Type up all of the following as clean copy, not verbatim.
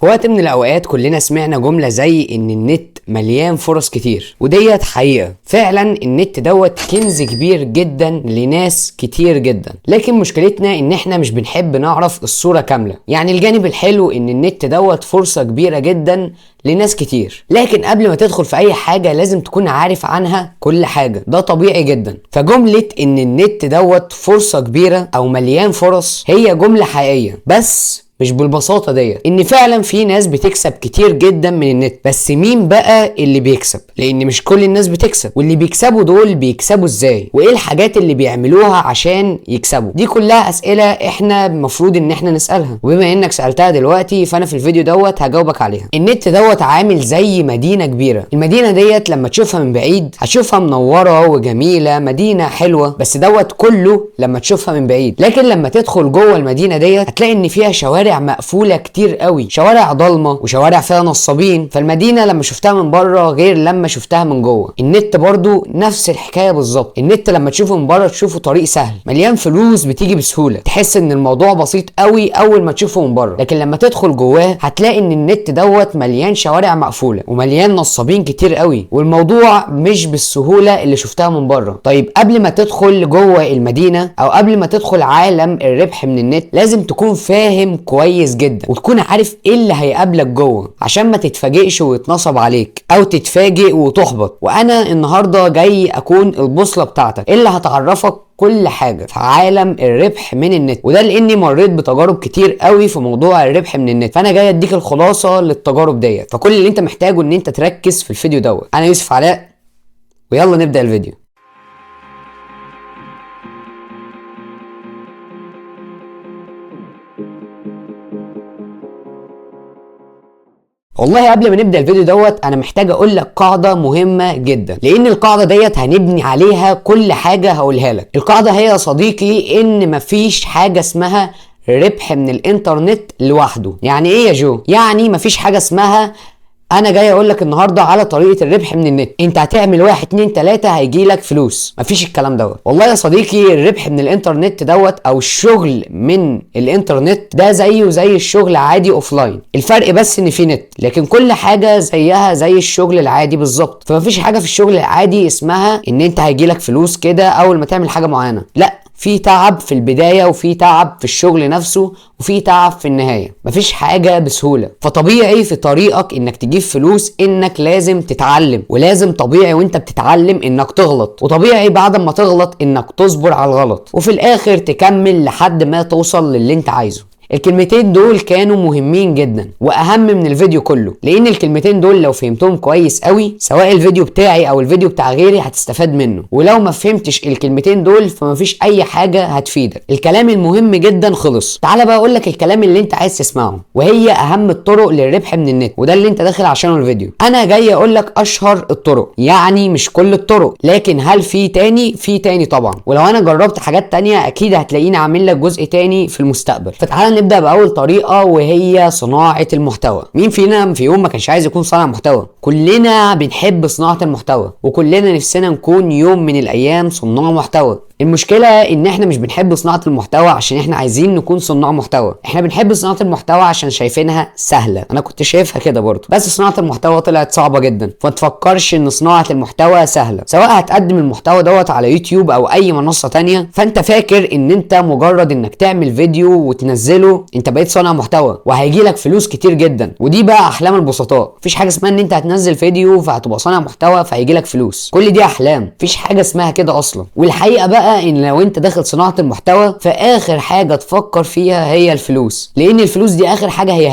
في وقت من الاوقات كلنا سمعنا جملة زي ان النت مليان فرص كتير، وديت حقيقة فعلا. النت دوت كنز كبير جدا لناس كتير جدا، لكن مشكلتنا ان احنا مش بنحب نعرف الصورة كاملة. يعني الجانب الحلو ان النت دوت فرصة كبيرة جدا لناس كتير، لكن قبل ما تدخل في اي حاجة لازم تكون عارف عنها كل حاجة، ده طبيعي جدا. فجملة ان النت دوت فرصة كبيرة او مليان فرص هي جملة حقيقية، بس مش بالبساطة ديت. ان فعلا في ناس بتكسب كتير جدا من النت، بس مين بقى اللي بيكسب؟ لان مش كل الناس بتكسب، واللي بيكسبوا دول بيكسبوا ازاي؟ وايه الحاجات اللي بيعملوها عشان يكسبوا؟ دي كلها اسئلة احنا المفروض ان احنا نسألها، وبما انك سألتها دلوقتي فانا في الفيديو دوت هجاوبك عليها. النت دوت عامل زي مدينة كبيرة. المدينة ديت لما تشوفها من بعيد هتشوفها منورة وجميلة، مدينة حلوة، بس دوت كله لما تشوفها من بعيد. لكن لما تدخل جوه المدينة ديت هتلاقي ان فيها شوارع مقفولة كتير قوي، شوارع ضلمة وشوارع فيها نصابين. فالمدينة لما شفتها من بره غير لما شفتها من جوه. النت برضو نفس الحكاية بالظبط. النت لما تشوفه من بره تشوفه طريق سهل، مليان فلوس بتيجي بسهولة، تحس ان الموضوع بسيط قوي اول ما تشوفه من بره. لكن لما تدخل جواه هتلاقي ان النت دوت مليان شوارع مقفولة ومليان نصابين كتير قوي، والموضوع مش بالسهولة اللي شفتها من بره. طيب قبل ما تدخل جوه المدينة او قبل ما تدخل عالم الربح من النت لازم تكون فاهم كويس جدا، وتكون عارف ايه اللي هيقابلك جوه عشان ما تتفاجئش ويتنصب عليك او تتفاجئ وتحبط. وانا النهارده جاي اكون البوصله بتاعتك اللي هتعرفك كل حاجه في عالم الربح من النت، وده لاني مريت بتجارب كتير قوي في موضوع الربح من النت، فانا جاي اديك الخلاصه للتجارب ديت. فكل اللي انت محتاجه ان انت تركز في الفيديو دوت. انا يوسف علاء، ويلا نبدا الفيديو. والله قبل ما نبدا الفيديو دوت انا محتاج اقول لك قاعده مهمه جدا، لان القاعده ديت هنبني عليها كل حاجه هقولها لك. القاعده هي يا صديقي ان مفيش حاجه اسمها ربح من الانترنت لوحده. يعني ايه يا جو؟ يعني مفيش حاجه اسمها انا جاي اقول لك النهارده على طريقه الربح من النت، انت هتعمل 1 2 3 هيجي لك فلوس. مفيش الكلام دوت. والله يا صديقي الربح من الانترنت دوت او الشغل من الانترنت ده زيه زي الشغل عادي اوفلاين، الفرق بس ان في نت، لكن كل حاجه زيها زي الشغل العادي بالظبط. فمفيش حاجه في الشغل العادي اسمها ان انت هيجي لك فلوس كده اول ما تعمل حاجه معينه، لا، في تعب في البداية وفي تعب في الشغل نفسه وفي تعب في النهاية. مفيش حاجة بسهولة. فطبيعي في طريقك انك تجيب فلوس انك لازم تتعلم، ولازم طبيعي وانت بتتعلم انك تغلط، وطبيعي بعد ما تغلط انك تصبر على الغلط، وفي الاخر تكمل لحد ما توصل للي انت عايزه. الكلمتين دول كانوا مهمين جدا واهم من الفيديو كله، لان الكلمتين دول لو فهمتهم كويس قوي سواء الفيديو بتاعي او الفيديو بتاع غيري هتستفاد منه، ولو ما فهمتش الكلمتين دول فمفيش اي حاجة هتفيدك. الكلام المهم جدا خلص. تعال بقى اقول لك الكلام اللي انت عايز تسمعه، وهي اهم الطرق للربح من النت، وده اللي انت داخل عشانه الفيديو. انا جاي اقول لك اشهر الطرق، يعني مش كل الطرق، لكن هل في تاني؟ في تاني طبعا، ولو انا جربت حاجات تانية اكيد هتلاقيني عامل لك جزء تاني في المستقبل. فتعال نبدأ بأول طريقة وهي صناعة المحتوى. مين فينا في يوم ما كانش عايز يكون صانع محتوى؟ كلنا بنحب صناعة المحتوى، وكلنا نفسنا نكون يوم من الأيام صناع محتوى. المشكلة ان احنا مش بنحب صناعة المحتوى عشان احنا عايزين نكون صناع محتوى، احنا بنحب صناعة المحتوى عشان شايفينها سهلة. انا كنت شايفها كده برضه، بس صناعة المحتوى طلعت صعبة جدا. فتفكرش ان صناعة المحتوى سهلة، سواء هتقدم المحتوى دوت على يوتيوب او اي منصة تانية، فانت فاكر ان انت مجرد انك تعمل فيديو وتنزله انت بقيت صانع محتوى وهيجيلك فلوس كتير جدا. ودي بقى احلام البسطاء. مفيش حاجة اسمها ان انت هتنزل فيديو فهتبقى صانع محتوى فهيجيلك فلوس، كل دي احلام، مفيش حاجة اسمها كده اصلا. والحقيقة بقى ان لو انت داخل صناعة المحتوى فاخر حاجة تفكر فيها هي الفلوس، لان الفلوس دي اخر حاجة هي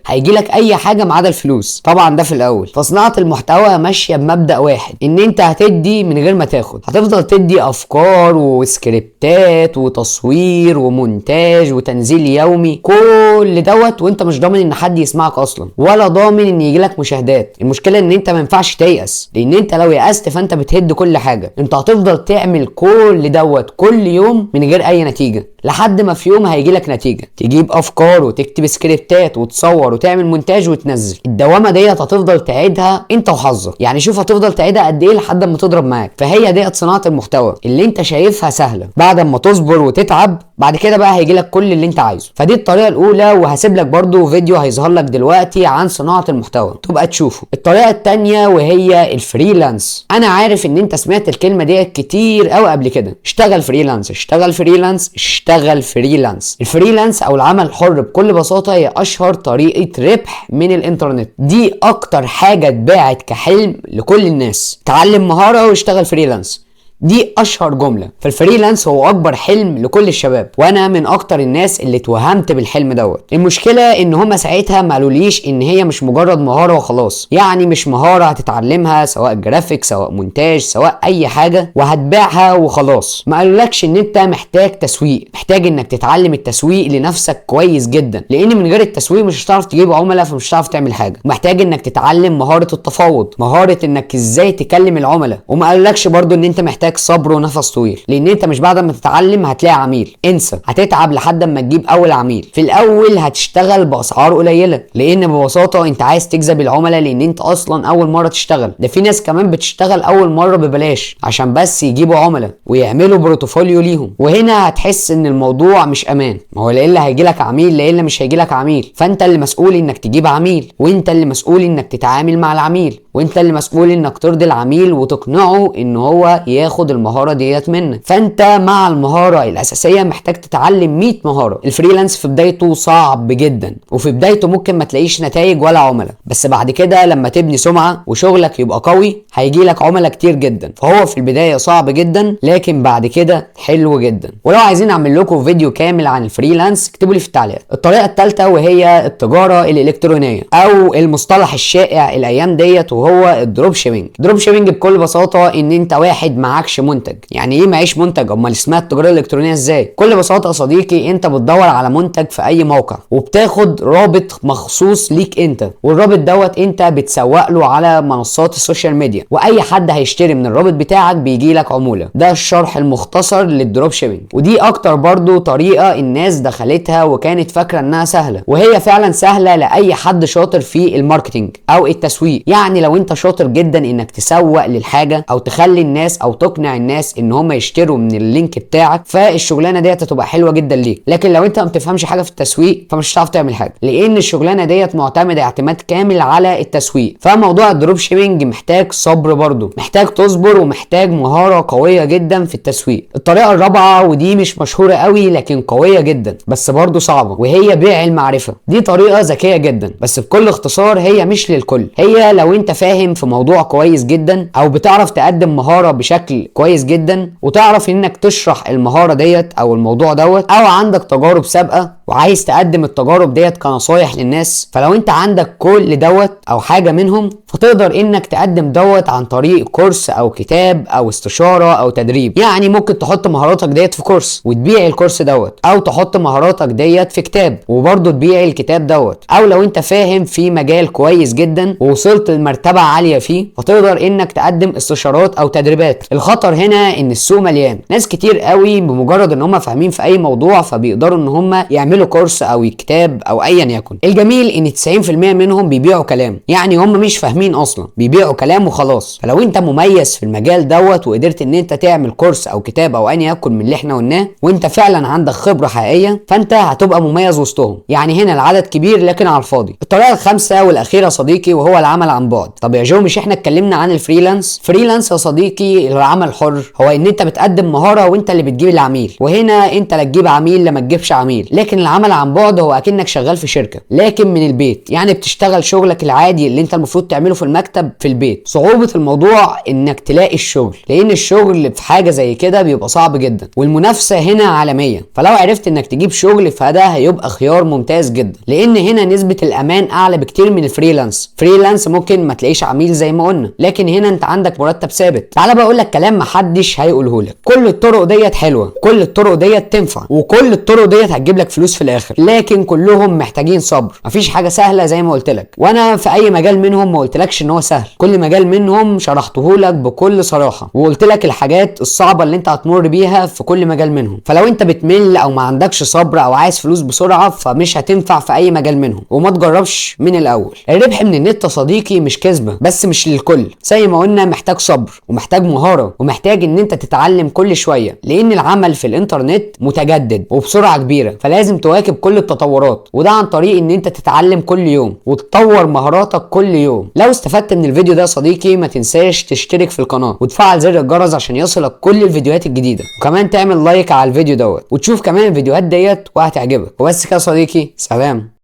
هيجيلك اي حاجة ما عدا الفلوس طبعا، ده في الاول. فصناعة المحتوى ماشية بمبدأ واحد، ان انت هتدي من غير ما تاخد. هتفضل تدي افكار وسكريبتات وتصوير ومونتاج وتنزيل يومي، كل دوت وانت مش ضامن ان حد يسمعك اصلا، ولا ضامن ان يجيلك مشاهدات. المشكلة ان انت ما ينفعش تيأس، لان انت لو يأست فانت بتهد كل حاجة. انت هتفضل تعمل كل دوت كل يوم من غير اي نتيجة، لحد ما في يوم هيجيلك نتيجة، تجيب افكار وتكتب سكريبتات وتصور وتعمل مونتاج وتنزل. الدوامة ديت هتفضل تعيدها انت وحظك. يعني شوف هتفضل تعيدها قد ايه لحد ما تضرب معاك. فهي ديت صناعة المحتوى اللي انت شايفها سهلة. بعد ما تصبر وتتعب بعد كده بقى هيجي لك كل اللي انت عايزه. فدي الطريقه الاولى، وهسيب لك برده فيديو هيظهر لك دلوقتي عن صناعه المحتوى تبقى تشوفه. الطريقه الثانيه وهي الفريلانس. انا عارف ان انت سمعت الكلمه دي كتير قوي قبل كده، اشتغل فريلانس اشتغل فريلانس اشتغل فريلانس. الفريلانس او العمل الحر بكل بساطه هي اشهر طريقه ربح من الانترنت، دي اكتر حاجه اتباعت كحلم لكل الناس. تعلم مهاره واشتغل فريلانس، دي اشهر جمله. فالفريلانس هو اكبر حلم لكل الشباب، وانا من اكتر الناس اللي اتوهمت بالحلم دوت. المشكله ان هما ساعتها ما قالوليش ان هي مش مجرد مهاره وخلاص، يعني مش مهاره هتتعلمها سواء جرافيك سواء مونتاج سواء اي حاجه وهتبيعها وخلاص. ما قالولكش ان انت محتاج تسويق، محتاج انك تتعلم التسويق لنفسك كويس جدا، لان من غير التسويق مش هتعرف تجيب عملاء، فمش هتعرف تعمل حاجه. محتاج انك تتعلم مهاره التفاوض، مهاره انك ازاي تكلم العملاء. وما قالولكش برضو ان انت محتاج صبر ونفس طويل، لان انت مش بعد ما تتعلم هتلاقي عميل، انسى. هتتعب لحد ما تجيب اول عميل. في الاول هتشتغل باسعار قليله، لان ببساطه انت عايز تجذب العملاء، لان انت اصلا اول مره تشتغل. ده في ناس كمان بتشتغل اول مره ببلاش عشان بس يجيبوا عملاء ويعملوا بروتوفوليو ليهم. وهنا هتحس ان الموضوع مش امان، ما هو لا الا هيجي لك عميل لا الا مش هيجي لك عميل. فانت اللي مسؤول انك تجيب عميل، وانت اللي مسؤول انك تتعامل مع العميل، وانت اللي مسؤول انك ترضي العميل وتقنعه ان هو ياخد المهاره ديت منك. فانت مع المهاره الاساسيه محتاج تتعلم 100 مهاره. الفريلانس في بدايته صعب جدا، وفي بدايته ممكن ما تلاقيش نتائج ولا عملاء، بس بعد كده لما تبني سمعه وشغلك يبقى قوي هيجي لك عملاء كتير جدا. فهو في البدايه صعب جدا، لكن بعد كده حلو جدا. ولو عايزين اعمل لكم فيديو كامل عن الفريلانس اكتبوا لي في التعليقات. الطريقه الثالثه وهي التجاره الالكترونيه، او المصطلح الشائع الايام ديت وهو الدروب شيبينج. الدروب شيبينج بكل بساطه ان انت واحد معكش منتج. يعني ايه معيش منتج؟ امال اسمها التجاره الالكترونيه ازاي؟ بكل بساطه يا صديقي، انت بتدور على منتج في اي موقع وبتاخد رابط مخصوص ليك انت، والرابط دوت انت بتسوق له على منصات السوشيال ميديا، واي حد هيشتري من الرابط بتاعك بيجي لك عموله. ده الشرح المختصر للدروب شيبينج، ودي اكتر برضو طريقه الناس دخلتها وكانت فاكره انها سهله، وهي فعلا سهله لاي حد شاطر في الماركتينج او التسويق. يعني لو انت شاطر جدا انك تسوق للحاجه او تخلي الناس او تقنع الناس ان هم يشتروا من اللينك بتاعك، فالشغلانه ديت هتبقى حلوه جدا ليك. لكن لو انت ما بتفهمش حاجه في التسويق فمش هتعرف تعمل حاجه، لان الشغلانه ديت معتمده اعتماد كامل على التسويق. فموضوع الدروب شيبينج محتاج صبر برضو، محتاج تصبر ومحتاج مهاره قويه جدا في التسويق. الطريقه الرابعه ودي مش مشهوره قوي لكن قويه جدا بس برضو صعبه، وهي بيع المعرفه. دي طريقه ذكيه جدا، بس بكل اختصار هي مش للكل. هي لو انت فاهم في موضوع كويس جدا او بتعرف تقدم مهاره بشكل كويس جدا وتعرف انك تشرح المهاره ديت او الموضوع دوت، او عندك تجارب سابقه وعايز تقدم التجارب ديت كنصايح للناس. فلو انت عندك كل دوت او حاجه منهم فتقدر انك تقدم دوت عن طريق كورس او كتاب او استشاره او تدريب. يعني ممكن تحط مهاراتك ديت في كورس وتبيع الكورس دوت، او تحط مهاراتك ديت في كتاب وبرضه تبيع الكتاب دوت. او لو انت فاهم في مجال كويس جدا ووصلت لمرتبه عاليه فيه فتقدر انك تقدم استشارات او تدريبات. الخطر هنا ان السوق مليان ناس كتير قوي بمجرد ان هم فاهمين في اي موضوع فبيقدروا ان هم يعملوا كورس او كتاب او ايا يكن. الجميل ان 90% منهم بيبيعوا كلام، يعني هم مش فاهمين اصلا، بيبيعوا كلام وخلاص. فلو انت مميز في المجال دوت وقدرت ان انت تعمل كورس او كتاب او ايا يكن من اللي احنا قلناه وانت فعلا عندك خبره حقيقيه، فانت هتبقى مميز وسطهم. يعني هنا العدد كبير لكن على الفاضي. الطريقه الخامسه والاخيره يا صديقي وهو العمل عن بعد. طب يا جو مش احنا اتكلمنا عن الفريلانس؟ فريلانس يا صديقي العمل الحر هو ان انت بتقدم مهاره وانت اللي بتجيب العميل، وهنا انت لا تجيب عميل لا ما تجيبش عميل. لكن العمل عن بعد هو اكنك شغال في شركه لكن من البيت، يعني بتشتغل شغلك العادي اللي انت المفروض تعمله في المكتب في البيت. صعوبه الموضوع انك تلاقي الشغل، لان الشغل في حاجه زي كده بيبقى صعب جدا والمنافسه هنا عالميه. فلو عرفت انك تجيب شغل فده هيبقى خيار ممتاز جدا، لان هنا نسبه الامان اعلى بكتير من الفريلانس. فريلانس ممكن ما تلاقيش عميل زي ما قلنا، لكن هنا انت عندك مرتب ثابت. تعالى بقى اقول لك كلام محدش هيقوله لك. كل الطرق ديت حلوه، كل الطرق ديت تنفع، وكل الطرق ديت هتجيب لك فلوس في الاخر، لكن كلهم محتاجين صبر. مفيش حاجه سهله زي ما قلت لك، وانا في اي مجال منهم ما قلتلكش ان هو سهل. كل مجال منهم شرحته لك بكل صراحه وقلت لك الحاجات الصعبه اللي انت هتمر بيها في كل مجال منهم. فلو انت بتمل او ما عندكش صبر او عايز فلوس بسرعه فمش هتنفع في اي مجال منهم، وما تجربش من الاول. الربح من النت يا صديقي مش كذب مناسبة بس مش للكل. زي ما قلنا محتاج صبر ومحتاج مهارة ومحتاج ان انت تتعلم كل شوية، لان العمل في الانترنت متجدد وبسرعة كبيرة، فلازم تواكب كل التطورات، وده عن طريق ان انت تتعلم كل يوم وتطور مهاراتك كل يوم. لو استفدت من الفيديو ده يا صديقي ما تنساش تشترك في القناة وتفعل زر الجرس عشان يصلك كل الفيديوهات الجديدة، وكمان تعمل لايك على الفيديو دوت وتشوف كمان الفيديوهات ديت وهتعجبك. وبس كده يا صديقي، سلام.